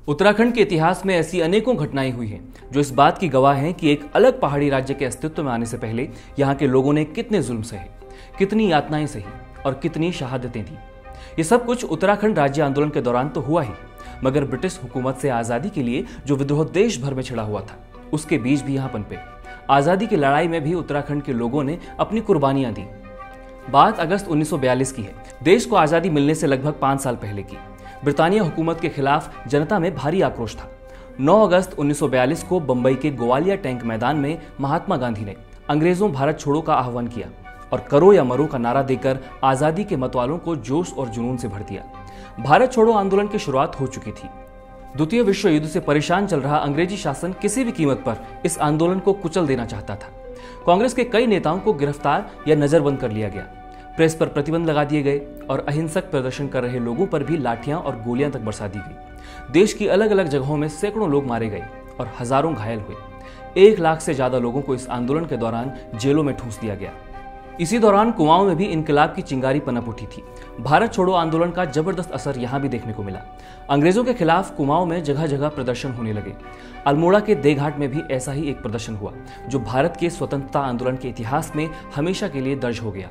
उत्तराखंड के इतिहास में ऐसी अनेकों घटनाएं हुई हैं जो इस बात की गवाह हैं कि एक अलग पहाड़ी राज्य के अस्तित्व में आने से पहले यहाँ के लोगों ने कितने जुल्म सहे, कितनी यातनाएं सही और कितनी शहादतें दी। ये सब कुछ उत्तराखंड राज्य आंदोलन के दौरान तो हुआ ही, मगर ब्रिटिश हुकूमत से आज़ादी के लिए जो विद्रोह देश भर में छिड़ा हुआ था, उसके बीच भी यहाँ पनपे। आज़ादी की लड़ाई में भी उत्तराखंड के लोगों ने अपनी कुर्बानियां दी। बात अगस्त 1942 की है। देश को आज़ादी मिलने से लगभग 5 साल पहले की। ब्रिटानिया हुकूमत के खिलाफ जनता में भारी आक्रोश था। 9 अगस्त 1942 को बंबई के गोवालिया टैंक मैदान में महात्मा गांधी ने अंग्रेजों भारत छोड़ो का आह्वान किया और करो या मरो का नारा देकर आज़ादी के मतवालों को जोश और जुनून से भर दिया। भारत छोड़ो आंदोलन की शुरुआत हो चुकी थी। द्वितीय विश्व युद्ध से परेशान चल रहा अंग्रेजी शासन किसी भी कीमत पर इस आंदोलन को कुचल देना चाहता था। कांग्रेस के कई नेताओं को गिरफ्तार या नजरबंद कर लिया गया, प्रेस पर प्रतिबंध लगा दिए गए और अहिंसक प्रदर्शन कर रहे लोगों पर भी लाठियां और गोलियां तक बरसा दी गई। देश की अलग अलग जगहों में सैकड़ों लोग मारे गए और हजारों घायल हुए। 1 लाख से ज्यादा लोगों को इस आंदोलन के दौरान जेलों में ठूंस दिया गया। इसी दौरान कुमाऊं में भी इनकलाब की चिंगारी पनप उठी थी। भारत छोड़ो आंदोलन का जबरदस्त असर यहां भी देखने को मिला। अंग्रेजों के खिलाफ कुमाऊं में जगह जगह प्रदर्शन होने लगे। अल्मोड़ा के देघाट में भी ऐसा ही एक प्रदर्शन हुआ जो भारत के स्वतंत्रता आंदोलन के इतिहास में हमेशा के लिए दर्ज हो गया।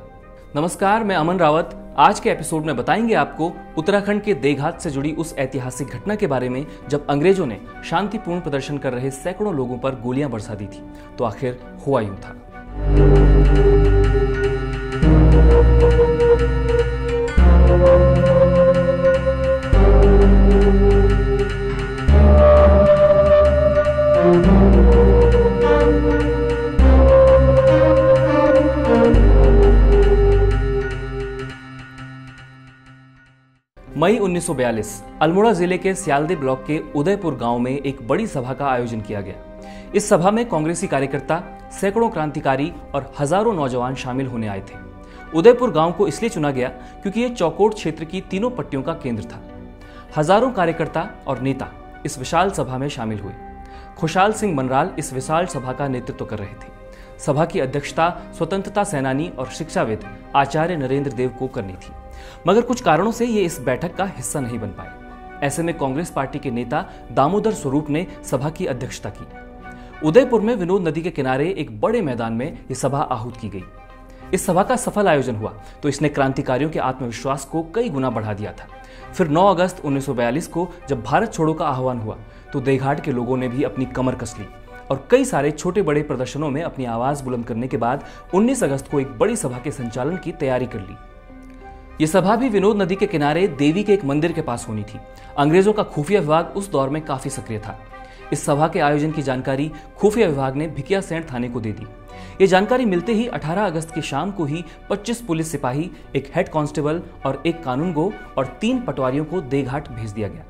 नमस्कार, मैं अमन रावत। आज के एपिसोड में बताएंगे आपको उत्तराखंड के देघात से जुड़ी उस ऐतिहासिक घटना के बारे में जब अंग्रेजों ने शांतिपूर्ण प्रदर्शन कर रहे सैकड़ों लोगों पर गोलियां बरसा दी थी। तो आखिर हुआ यूं था। मई 1942 अल्मोड़ा जिले के सियालदे ब्लॉक के उदयपुर गांव में एक बड़ी सभा का आयोजन किया गया। इस सभा में कांग्रेसी कार्यकर्ता, सैकड़ों क्रांतिकारी और हजारों नौजवान शामिल होने आए थे। उदयपुर गांव को इसलिए चुना गया क्योंकि ये चौकोट क्षेत्र की तीनों पट्टियों का केंद्र था। हजारों कार्यकर्ता और नेता इस विशाल सभा में शामिल हुए। खुशाल सिंह मनराल इस विशाल सभा का नेतृत्व कर रहे थे। सभा की अध्यक्षता स्वतंत्रता सेनानी और शिक्षाविद आचार्य नरेंद्र देव को करनी थी, मगर कुछ कारणों से ये इस बैठक का हिस्सा नहीं बन पाए। ऐसे में कांग्रेस पार्टी के नेता दामोदर स्वरूप ने सभा की अध्यक्षता की। उदयपुर में विनोद नदी के किनारे एक बड़े मैदान में यह सभा आहूत की गई। इस सभा का सफल आयोजन हुआ तो इसने क्रांतिकारियों के आत्मविश्वास को कई गुना बढ़ा दिया था। फिर 9 अगस्त 1942 को जब भारत छोड़ो का आह्वान हुआ तो देघाट के लोगों ने भी अपनी कमर कस ली और कई सारे छोटे बड़े प्रदर्शनों में अपनी आवाज बुलंद करने के बाद 19 अगस्त को एक बड़ी सभा के संचालन की तैयारी कर ली। यह सभा भी विनोद नदी के किनारे देवी के एक मंदिर के पास होनी थी। अंग्रेजों का खुफिया विभाग उस दौर में काफी सक्रिय था। इस सभा के आयोजन की जानकारी खुफिया विभाग ने भिकियासैंण थाने को दे दी। ये जानकारी मिलते ही 18 अगस्त की शाम को ही 25 पुलिस सिपाही, एक हेड कांस्टेबल और एक कानूनगो और 3 पटवारियों को देघाट भेज दिया गया।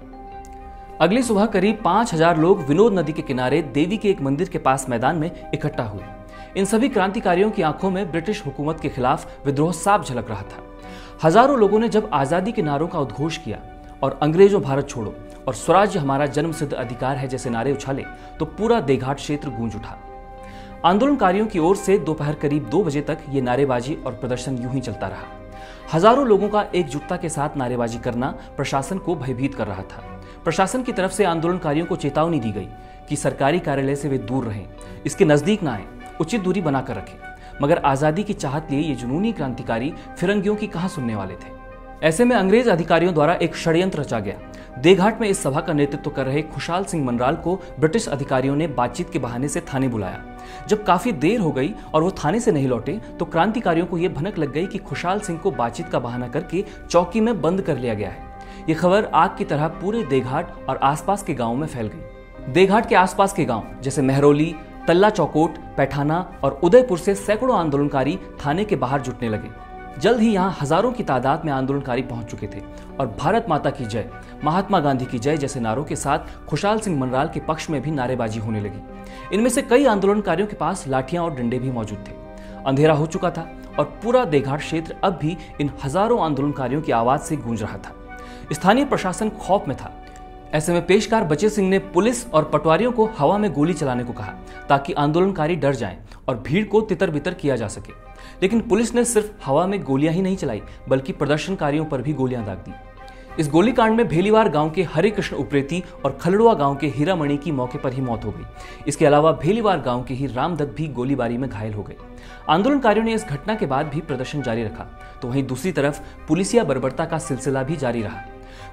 अगली सुबह करीब 5000 लोग विनोद नदी के किनारे देवी के एक मंदिर के पास मैदान में इकट्ठा हुए। इन सभी क्रांतिकारियों की आंखों में ब्रिटिश हुकूमत के खिलाफ विद्रोह साफ झलक रहा था। हजारों लोगों ने जब आजादी के नारों का उद्घोष किया और अंग्रेजों भारत छोड़ो और स्वराज्य हमारा जन्मसिद्ध अधिकार है जैसे नारे उछाले तो पूरा देघाट क्षेत्र गूंज उठा। आंदोलनकारियों की ओर से दोपहर करीब 2 बजे तक ये नारेबाजी और प्रदर्शन यूं ही चलता रहा। हजारों लोगों का एकजुटता के साथ नारेबाजी करना प्रशासन को भयभीत कर रहा था। प्रशासन की तरफ से आंदोलनकारियों को चेतावनी दी गई कि सरकारी कार्यालय से वे दूर रहें, इसके नजदीक ना आए, उचित दूरी बनाकर रखें। मगर आजादी की चाहत लिए ये जुनूनी क्रांतिकारी फिरंगियों की कहां सुनने वाले थे। ऐसे में अंग्रेज अधिकारियों द्वारा एक षड्यंत्र रचा गया। देघाट में इस सभा का नेतृत्व कर रहे खुशाल सिंह मनराल को ब्रिटिश अधिकारियों ने बातचीत के बहाने से थाने बुलाया। जब काफी देर हो गई और वो थाने से नहीं लौटे तो क्रांतिकारियों को यह भनक लग गई कि खुशाल सिंह को बातचीत का बहाना करके चौकी में बंद कर लिया गया है। ये खबर आग की तरह पूरे देघाट और आसपास के गांवों में फैल गई। देघाट के आसपास के गांव जैसे मेहरौली, तल्ला चौकोट, पैठाना और उदयपुर से सैकड़ों आंदोलनकारी थाने के बाहर जुटने लगे। जल्द ही यहाँ हजारों की तादाद में आंदोलनकारी पहुंच चुके थे और भारत माता की जय, महात्मा गांधी की जय जैसे नारों के साथ खुशाल सिंह मनराल के पक्ष में भी नारेबाजी होने लगी। इनमें से कई आंदोलनकारियों के पास लाठियां और डंडे भी मौजूद थे। अंधेरा हो चुका था और पूरा देघाट क्षेत्र अब भी इन हजारों आंदोलनकारियों की आवाज से गूंज रहा था। स्थानीय प्रशासन खौफ में था। ऐसे में पेशकार बचे सिंह ने पुलिस और पटवारियों को हवा में गोली चलाने को कहा ताकि आंदोलनकारी डर जाएं और भीड़ को तितर बितर किया जा सके। लेकिन पुलिस ने सिर्फ हवा में गोलियां ही नहीं चलाई बल्कि प्रदर्शनकारियों पर भी गोलियां दाग दी। इस गोलीकांड में भेलीवार गांव के हरे कृष्ण उप्रेती और खलड़ुआ गांव के हीरामणि की मौके पर ही मौत हो गई। इसके अलावा भेलीवार गांव के ही रामदत्त भी गोलीबारी में घायल हो गए। आंदोलनकारियों ने इस घटना के बाद भी प्रदर्शन जारी रखा, तो वहीं दूसरी तरफ पुलिसिया बर्बरता का सिलसिला भी जारी रहा।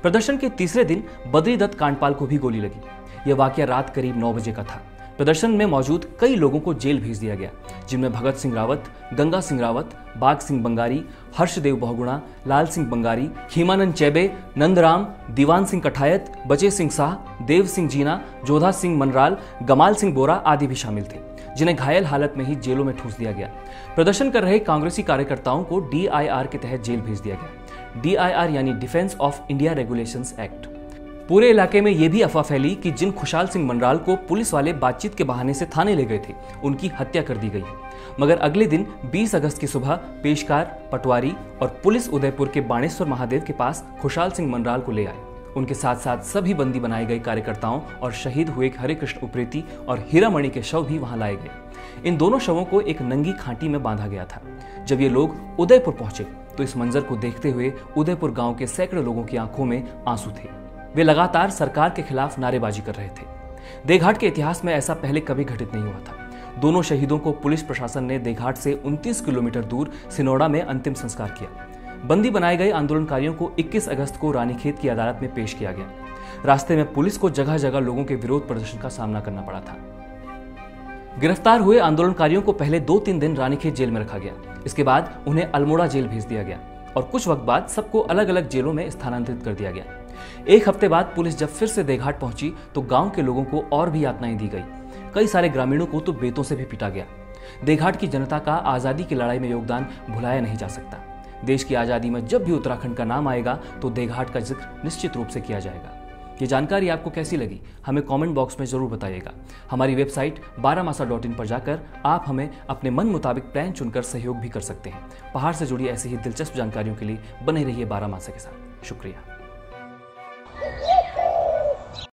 प्रदर्शन के तीसरे दिन बद्री दत्त कांडपाल को भी गोली लगी। यह वाकया रात करीब 9 बजे का था। प्रदर्शन में मौजूद कई लोगों को जेल भेज दिया गया, जिनमें भगत सिंह रावत, गंगा सिंह रावत, बाग सिंह बंगारी, हर्षदेव बहुगुणा, लाल सिंह बंगारी, खीमानंद चैबे, नंदराम, दीवान सिंह कठायत, बचे सिंह शाह, देव सिंह जीना, जोधा सिंह मनराल, गमाल सिंह बोरा आदि भी शामिल थे, जिन्हें घायल हालत में ही जेलों में ठूस दिया गया। प्रदर्शन कर रहे कांग्रेसी कार्यकर्ताओं को DIR के तहत जेल भेज दिया गया। DIR यानी defence of India regulations act. पूरे इलाके में यह भी अफवाह फैली कि जिन खुशहाल सिंह मनराल को पुलिस वाले बातचीत के बहाने से थाने ले गए थे, उनकी हत्या कर दी गई है। मगर अगले दिन 20 अगस्त की सुबह पेशकार, पटवारी और पुलिस उदयपुर के बाणेश्वर महादेव के पास खुशहाल सिंह मनराल को ले आए। उनके साथ साथ सभी बंदी बनाए गए कार्यकर्ताओं और शहीद हुए हरे कृष्ण उप्रेती और हीरामणि के शव भी वहां लाए गए। इन दोनों शवों को एक नंगी खांटी में बांधा गया था। जब ये लोग उदयपुर पहुंचे तो इस मंजर को देखते हुए उदयपुर गांव के सैकड़ों लोगों की आंखों में आंसू थे। वे लगातार सरकार के खिलाफ नारेबाजी कर रहे थे। देघाट के इतिहास में ऐसा पहले कभी घटित नहीं हुआ था। दोनों शहीदों को पुलिस प्रशासन ने देघाट से 29 किलोमीटर दूर सिनोड़ा में अंतिम संस्कार किया। बंदी बनाए गए आंदोलनकारियों को 21 अगस्त को रानीखेत की अदालत में पेश किया गया। रास्ते में पुलिस को जगह जगह लोगों के विरोध प्रदर्शन का सामना करना पड़ा था। गिरफ्तार हुए आंदोलनकारियों को पहले 2-3 दिन रानीखेत जेल में रखा गया। इसके बाद उन्हें अल्मोड़ा जेल भेज दिया गया और कुछ वक्त बाद सबको अलग अलग जेलों में स्थानांतरित कर दिया गया। एक हफ्ते बाद पुलिस जब फिर से देघाट पहुंची तो गांव के लोगों को और भी यातनाएं दी गई। कई सारे ग्रामीणों को तो बेतों से भी पीटा गया। देघाट की जनता का आजादी की लड़ाई में योगदान भुलाया नहीं जा सकता। देश की आजादी में जब भी उत्तराखंड का नाम आएगा तो देघाट का जिक्र निश्चित रूप से किया जाएगा। ये जानकारी आपको कैसी लगी, हमें कमेंट बॉक्स में जरूर बताइएगा। हमारी वेबसाइट baramasa.in पर जाकर आप हमें अपने मन मुताबिक प्लान चुनकर सहयोग भी कर सकते हैं। पहाड़ से जुड़ी ऐसी ही दिलचस्प जानकारियों के लिए बने रहिए बारामासा के साथ। शुक्रिया।